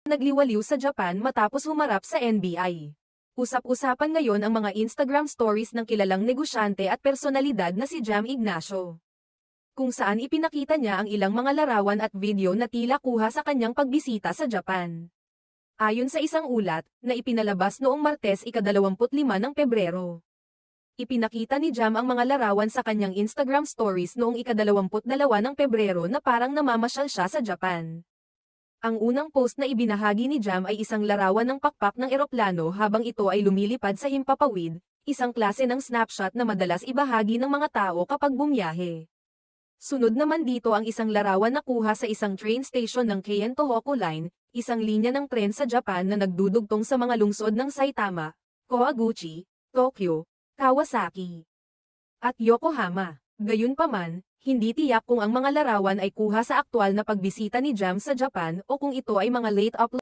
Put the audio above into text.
nagliwaliw sa Japan matapos humarap sa NBI. Usap-usapan ngayon ang mga Instagram stories ng kilalang negosyante at personalidad na si Jam Ignacio, kung saan ipinakita niya ang ilang mga larawan at video na tila kuha sa kanyang pagbisita sa Japan. Ayon sa isang ulat, na ipinalabas noong Martes ika-25 ng Pebrero. Ipinakita ni Jam ang mga larawan sa kanyang Instagram stories noong ika-22 ng Pebrero na parang namamasyal siya sa Japan. Ang unang post na ibinahagi ni Jam ay isang larawan ng pakpak ng eroplano habang ito ay lumilipad sa himpapawid, isang klase ng snapshot na madalas ibahagi ng mga tao kapag bumiyahe. Sunod naman dito ang isang larawan na kuha sa isang train station ng Keien Tohoku Line, isang linya ng tren sa Japan na nagdudugtong sa mga lungsod ng Saitama, Kawaguchi, Tokyo, Kawasaki, at Yokohama. Gayunpaman, hindi tiyak kung ang mga larawan ay kuha sa aktwal na pagbisita ni Jam sa Japan o kung ito ay mga late upload